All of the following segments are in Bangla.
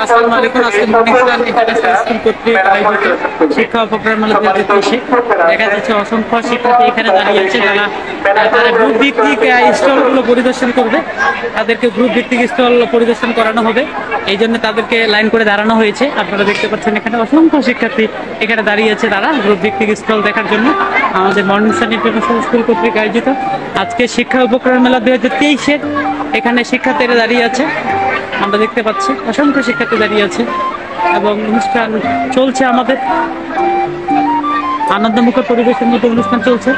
আসসালামু আলাইকুম। আজকে মনিস্টান ইন্টারন্যাশনাল স্কুল কর্তৃক আয়োজিত শিক্ষা উপকরণ মেলা 2023 দেখা যাচ্ছে অসংখ্য শিক্ষার্থী এখানে দাঁড়িয়ে আছে। তারা গ্রুপ ভিত্তিক স্টলগুলো পরিদর্শন করবে, তাদেরকে গ্রুপ ভিত্তিক স্টল পরিদর্শন করানো হবে, এই জন্য তাদেরকে লাইন করে দাঁড়ানো হয়েছে। আপনারা দেখতে পাচ্ছেন এখানে অসংখ্য শিক্ষার্থী এখানে দাঁড়িয়ে আছে, তারা গ্রুপ ভিত্তিক স্টল দেখার জন্য। আমাদের মনিস্টান ইন্টারন্যাশনাল স্কুল কর্তৃক আয়োজিত আজকে শিক্ষা উপকরণ মেলা 2023 এখানে শিক্ষার্থীরা দাঁড়িয়ে আছে, আমরা দেখতে পাচ্ছি অসংখ্য শিক্ষার্থী দাঁড়িয়ে আছে এবং অনুষ্ঠান চলছে। আমাদের আনন্দমুখর পরিবেশের মধ্যে অনুষ্ঠান চলছে,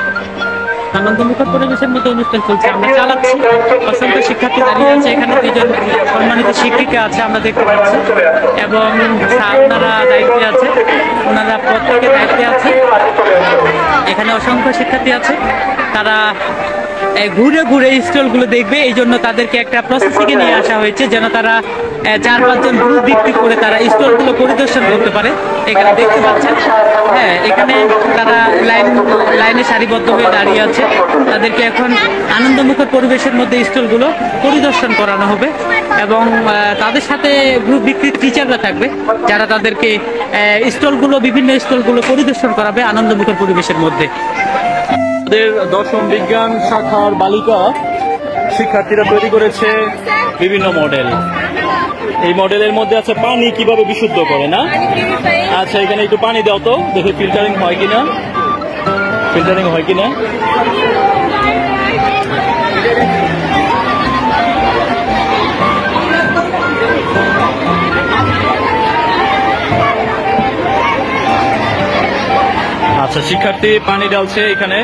আনন্দমুখর পরিবেশের মধ্যে অনুষ্ঠান চলছে, আমরা চালাচ্ছি। অসংখ্য শিক্ষার্থী দাঁড়িয়ে আছে, এখানে দুইজন সম্মানিত শিক্ষিকা আছে আমরা দেখতে পাচ্ছি এবং ওনারা দায়িত্বে আছে, ওনারা প্রত্যেকে দায়িত্বে আছে। এখানে অসংখ্য শিক্ষার্থী আছে, তারা ঘুরে ঘুরে স্টলগুলো দেখবে, এই জন্য তাদেরকে একটা প্রসেসিংয়ে নিয়ে আসা হয়েছে যেন তারা 4-5 জন গ্রুপ ভিত্তিক করে তারা স্টলগুলো পরিদর্শন করতে পারে। এখানে দেখতে পাচ্ছেন, হ্যাঁ, এখানে তারা লাইনে সারিবদ্ধ হয়ে দাঁড়িয়ে আছে। তাদেরকে এখন আনন্দমুখর পরিবেশের মধ্যে স্টলগুলো পরিদর্শন করানো হবে এবং তাদের সাথে গ্রুপ ভিত্তিক টিচাররা থাকবে যারা তাদেরকে বিভিন্ন স্টলগুলো পরিদর্শন করাবে আনন্দমুখর পরিবেশের মধ্যে। আমাদের দশম বিজ্ঞান শাখার বালিকা শিক্ষার্থীরা তৈরি করেছে বিভিন্ন মডেল। এই মডেলের মধ্যে আছে পানি কিভাবে বিশুদ্ধ করে, না? আচ্ছা, এখানে একটু পানি দাও তো, দেখে ফিল্টারিং হয় কিনা। আচ্ছা, শিক্ষার্থী পানি ঢালছে এখানে,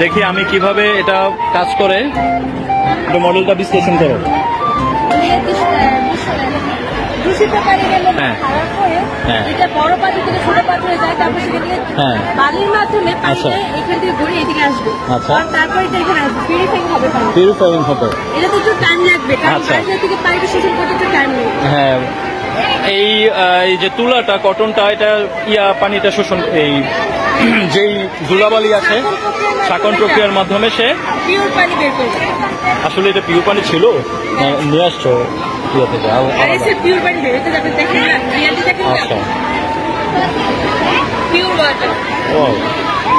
দেখি আমি কিভাবে এটা কাজ করে। একটু মডেলটা বিশ্লেষণ করো। হ্যাঁ, এই যে তুলাটা, কটনটা, এটা পানিটা শোষণ, এই যেই ধুলাবালি আছে শাকন প্রক্রিয়ার মাধ্যমে সে আসলে এটা পিওর পানি ছিল, নিয়ে আসছো থেকে। আচ্ছা,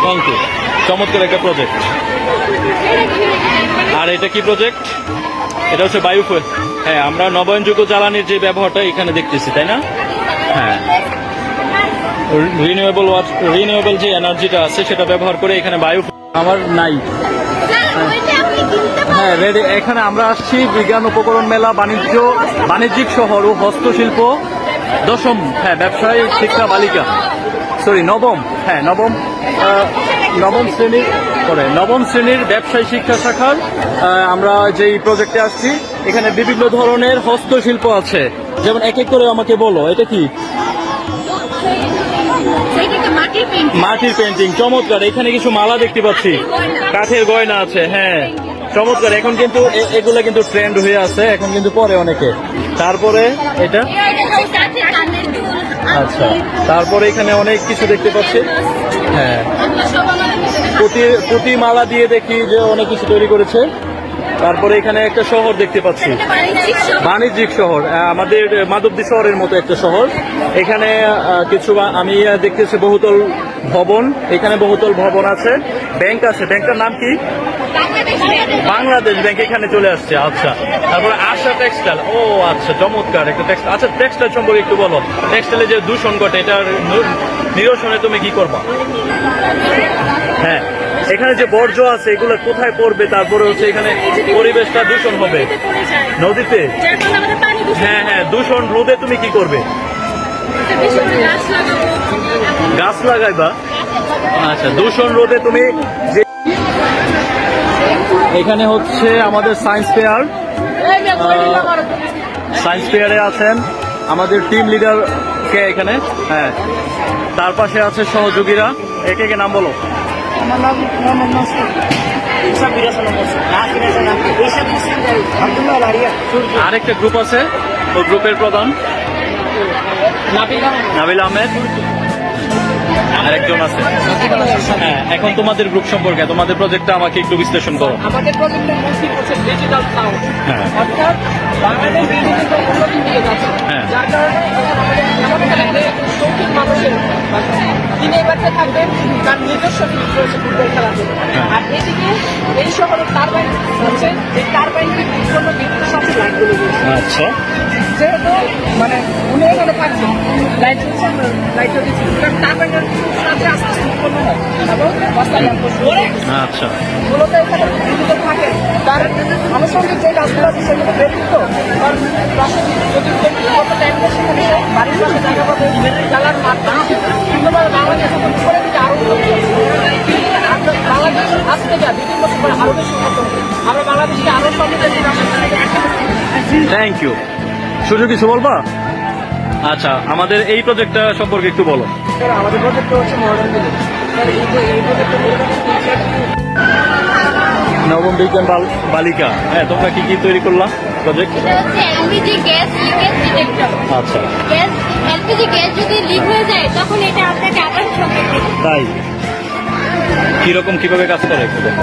থ্যাংক ইউ, চমৎকার একটা প্রজেক্ট। আর এটা কি প্রজেক্ট? এটা হচ্ছে বায়ু, হ্যাঁ, আমরা নবায়নযোগ্য জ্বালানির যে ব্যবহারটা এখানে দেখতেছি, তাই না? হ্যাঁ, রিনিউয়েবল যে এনার্জিটা আছে সেটা ব্যবহার করে এখানে বায়ু আমার নাই। হ্যাঁ, এখানে আমরা আসছি বিজ্ঞান উপকরণ মেলা বাণিজ্যিক শহর ও হস্তশিল্প দশম, হ্যাঁ, ব্যবসায়ী শিক্ষা বালিকা, নবম শ্রেণীর ব্যবসায়ী শিক্ষা শাখার আমরা যেই প্রজেক্টে আসছি, এখানে বিভিন্ন ধরনের হস্তশিল্প আছে। যেমন এক এক করে আমাকে বলো, এটা কি? মাটির পেন্টিং, চমৎকার। এখানে কিছু মালা দেখতে পাচ্ছি, কাঠের গয়না আছে, হ্যাঁ, চমৎকার। এখন কিন্তু এগুলা কিন্তু ট্রেন্ড হয়ে আছে, এখন কিন্তু পরে অনেকে। তারপরে এটা, আচ্ছা, তারপরে এখানে অনেক কিছু দেখতে পাচ্ছি, হ্যাঁ, পুঁতি মালা দিয়ে দেখি যে অনেক কিছু তৈরি করেছে। তারপরে এখানে একটা শহর দেখতে পাচ্ছি, বাণিজ্যিক শহর, আমাদের মাধবদী শহরের মতো একটা শহর। এখানে কিছু আমি দেখতেছি বহুতল ভবন, এখানে বহুতল ভবন আছে, ব্যাংক আছে, ব্যাংকটার নাম কি? বাংলাদেশ ব্যাংক এখানে চলে আসছে। আচ্ছা, তারপরে আশা টেক্সটাইল, ও আচ্ছা, চমৎকার একটা টেক্সটাইল। আচ্ছা, টেক্সটাইল সম্পর্কে একটু বলো, টেক্সটাইলে যে দূষণ ঘটে এটার নিরসনে তুমি কি করবা? হ্যাঁ, এখানে যে বর্জ্য আছে এগুলো কোথায় পড়বে? তারপরে হচ্ছে এখানে পরিবেশটা দূষণ হবে নদীতে, হ্যাঁ হ্যাঁ, দূষণ রোধে তুমি কি করবে? গাছ লাগাইবা। আচ্ছা, দূষণ রোধে তুমি যে, এখানে হচ্ছে আমাদের সায়েন্স ফেয়ারে আছেন আমাদের টিম লিডার কে এখানে, হ্যাঁ, তার পাশে আছে সহযোগীরা। একে নাম বলো। আরেকটা গ্রুপ আছে, ওই গ্রুপের প্রধান নাবিল আহমেদ, আরেকজন আছে। হ্যাঁ, এখন তোমাদের গ্রুপ সম্পর্কে, তোমাদের প্রজেক্টটা আমাকে একটু বিশ্লেষণ করো। আমাদের প্রজেক্টের মধ্যে হচ্ছে ডিজিটাল সাউন্ড, হ্যাঁ, অর্থাৎ বাংলাদেশ ডিজিটাল উন্নতির দিকে যাচ্ছে, যার নিজস্ব ফিল্ড রয়েছে ফুটবল খেলার জন্য। আর এদিকে এই শহরের টারবাইন হচ্ছে এই টারবাইনের জন্য বিদ্যুৎ সবচেয়ে লাইনগুলো রয়েছে। আচ্ছা যেহেতু মানে উনি এখানে থাকছে লাইট হচ্ছে লাইট দিচ্ছি টারবাইনের সাথে আস্তে আস্তে উৎপন্ন হয় এবং বাস্তবায়ন করছে। আচ্ছা মূলত এখানে বিদ্যুৎ থাকে তার আনুষঙ্গিক যে গাছগুলো আছে সেগুলো ব্যতীত তার পাশে যদি কত টাইম সেখানে বাড়ির পাশে জায়গা পাবে খেলার মাঠ সুন্দরভাবে বাংলাদেশ এখন করে দিতে আরো বাংলাদেশ আজ থেকে 2-3 বছর পরে আরো বেশি উন্নত হবে। আমরা বাংলাদেশকে আরো সমৃদ্ধ থ্যাংক ইউ। সুযোগ কিছু বলবা? আচ্ছা আমাদের এই প্রজেক্টটা সম্পর্কে একটু বলো। আমাদের প্রজেক্টটা হচ্ছে মডার্ন ভিলেজ। এই প্রজেক্টটা নবম বিজ্ঞান বালিকা, হ্যাঁ তোমরা কি কি তৈরি করলাম প্রজেক্ট? এটা হচ্ছে এলপিজি গ্যাস লিকেজ ডিটেক্টর। আচ্ছা এলপিজি গ্যাস যদি লিক হয়ে যায় তখন এটা আপনাকে আবার সংকেত দেবে। তাই কিরকম কিভাবে কাজ করে একটু দেখো।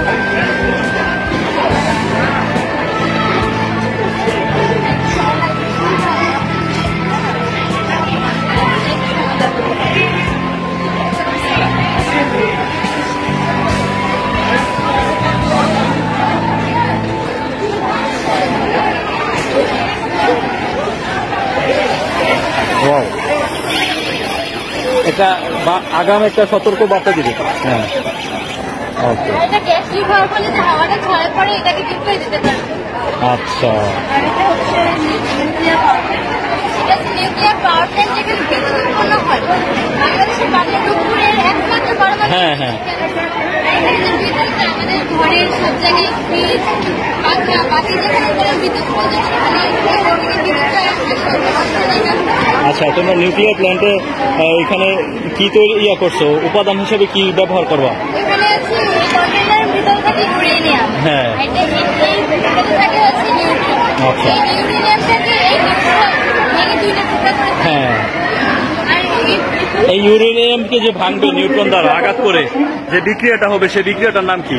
Wow. এটা আগাম একটা সতর্ক বার্তা দিবে। হ্যাঁ ওকে আর এটা গ্যাস লিক হওয়ার ফলে যে হাওয়াটা ছড়ায় পড়ে এটাকে ঠিক করে দিতে পারে। আচ্ছা আর এটা হচ্ছে নিউক্লিয়ার পাওয়ার প্ল্যান্ট। এটা নিউক্লিয়ার পাওয়ার প্ল্যান্ট যেখানে বিদ্যুৎ উৎপন্ন হয়। বাংলাদেশের বাংলাদেশের একমাত্র পারমাণবিক হ্যাঁ, হ্যাঁ। এখানে যে বিদ্যুৎটা আমাদের ঘরের সব জায়গায় ফ্রিজ পাখা বাকি যেখানে কোনো বিদ্যুৎ প্রয়োজন হয় এখান থেকে বিদ্যুৎটা আচ্ছা তোমরা নিউক্লিয়ার প্ল্যান্টে এখানে কি তৈরি করছো, উপাদান হিসেবে কি ব্যবহার করবা? এখানে আছে এই কন্টেনারের ভিতর থাকে ইউরেনিয়াম। হ্যাঁ। এটা এই ভিতরে থাকে হচ্ছে নিউট্রন। আচ্ছা। এই ইউরেনিয়ামটাকে এই নিউট্রন ভেঙে দুইটা টুকরা করে থাকে। হ্যাঁ আর এই ইউরেনিয়ামকে যে ভাঙবে নিউট্রন দ্বারা আঘাত করে যে বিক্রিয়াটা হবে সেই বিক্রিয়াটার নাম কি?